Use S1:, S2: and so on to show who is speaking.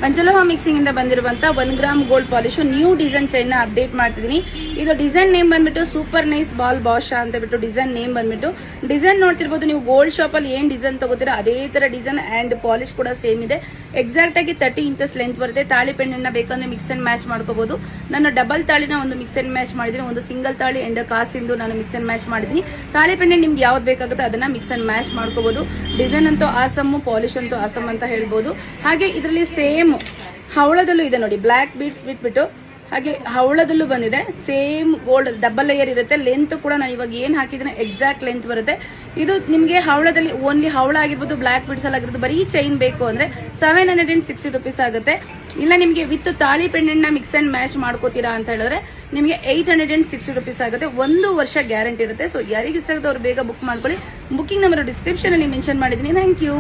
S1: ಪಂಚಲೋಹ mixing ಇಂದ ಬಂದಿರುವಂತ 1 gram gold polish new design chain ನ ಅಪ್ಡೇಟ್ ಮಾಡ್ತಿದೀನಿ. ಇದು ಡಿಸೈನ್ ನೇಮ್ ಬಂದ್ಬಿಟ್ಟು ಸೂಪರ್ ನೈಸ್ ಬಾಲ್ ಬಾಷಾ ಅಂತ ಬಿಟ್ಟು ಡಿಸೈನ್ ನೇಮ್ ಬಂದ್ಬಿಟ್ಟು. ಡಿಸೈನ್ ನೋಡ್ತಿರ್ಬೋದು ನೀವು, ಗೋಲ್ಡ್ ಶಾಪ್ ಅಲ್ಲಿ ಏನ್ ಡಿಸೈನ್ ತಗೋತೀರಾ ಅದೇ ತರ ಡಿಸೈನ್ ಅಂಡ್ ಪಾಲಿಶ್ ಕೂಡ ಸೇಮ್ ಇದೆ. ಎಕ್ಸಾಕ್ಟ್ ಆಗಿ 30 ಇಂಚಸ್ ಲೆಂತ್ ಬರುತ್ತೆ. ತಾಳಿ ಪೆಂಡೆಂಟ್ ನ ಬೇಕಂದ್ರೆ ಮಿಕ್ಸ್ ಅಂಡ್ ಮ್ಯಾಚ್ ಮಾಡ್ಕೋಬಹುದು. ನಾನು ಡಬಲ್ ತಾಳಿನ ಒಂದು ಮಿಕ್ಸ್ ಅಂಡ್ ಮ್ಯಾಚ್ ಮಾಡಿದೀನಿ, ಒಂದು ಸಿಂಗಲ್ ತಾಳಿ ಅಂಡ್ ಕಾಸಿಂದು ನಾನು ಮಿಕ್ಸ್ ಅಂಡ್ ಮ್ಯಾಚ್ ಮಾಡಿದೀನಿ. ತಾಳಿ ಪೆಂಡೆಂಟ್ ನಿಮ್ಗೆ ಯಾವ್ದು ಬೇಕಾಗುತ್ತೆ ಅದನ್ನ ಮಿಕ್ಸ್ ಅಂಡ್ ಮ್ಯಾಚ್ ಮಾಡ್ಕೋಬಹುದು. ಡಿಸೈನ್ ಅಂತೂ ಆಸಮ್, ಪಾಲಿಶ್ ಅಂತೂ ಆಸಮ್ ಅಂತ ಹೇಳ್ಬೋದು. ಹಾಗೆ ಇದರಲ್ಲಿ ಸೇಮ್ ಹವಳದಲ್ಲೂ ಇದೆ ನೋಡಿ, ಬ್ಲಾಕ್ ಬೀಡ್ಸ್ ಬಿಟ್ಬಿಟ್ಟು ಹಾಗೆ ಹವಳದಲ್ಲೂ ಬಂದಿದೆ. ಸೇಮ್ ಗೋಲ್ಡ್ ಡಬಲ್ ಲೇಯರ್ ಇರುತ್ತೆ. ಲೆಂತ್ ಕೂಡ ನಾನು ಇವಾಗ ಏನ್ ಹಾಕಿದ್ರೆ ಎಕ್ಸಾಕ್ಟ್ ಲೆಂತ್ ಬರುತ್ತೆ. ಇದು ನಿಮ್ಗೆ ಹವಳದಲ್ಲಿ ಓನ್ಲಿ ಹವಳ ಆಗಿರ್ಬೋದು, ಬ್ಲಾಕ್ ಬೀಡ್ಸ್ ಆಗಿರ್ಬೋದು, ಬರೀ ಚೈನ್ ಬೇಕು ಅಂದ್ರೆ 760 rupees ಆಗುತ್ತೆ. ಇಲ್ಲ ನಿಮ್ಗೆ ವಿತ್ ತಾಳಿ ಪೆಂಡೆಂಟ್ ನ ಮಿಕ್ಸ್ ಅಂಡ್ ಮ್ಯಾಚ್ ಮಾಡ್ಕೋತೀರಾ ಅಂತ ಹೇಳಿದ್ರೆ ನಿಮಗೆ 860 rupees ಆಗುತ್ತೆ. 1 ವರ್ಷ ಗ್ಯಾರಂಟಿ ಇರುತ್ತೆ. ಸೊ ಯಾರಿಗೆ ಇಷ್ಟ ಆಗುತ್ತೆ ಅವ್ರು ಬೇಗ ಬುಕ್ ಮಾಡ್ಕೊಳ್ಳಿ. ಬುಕಿಂಗ್ ನಂಬರ್ ಡಿಸ್ಕ್ರಿಪ್ಷನ್ ಅಲ್ಲಿ ಮೆನ್ಷನ್ ಮಾಡಿದೀನಿ. Thank you.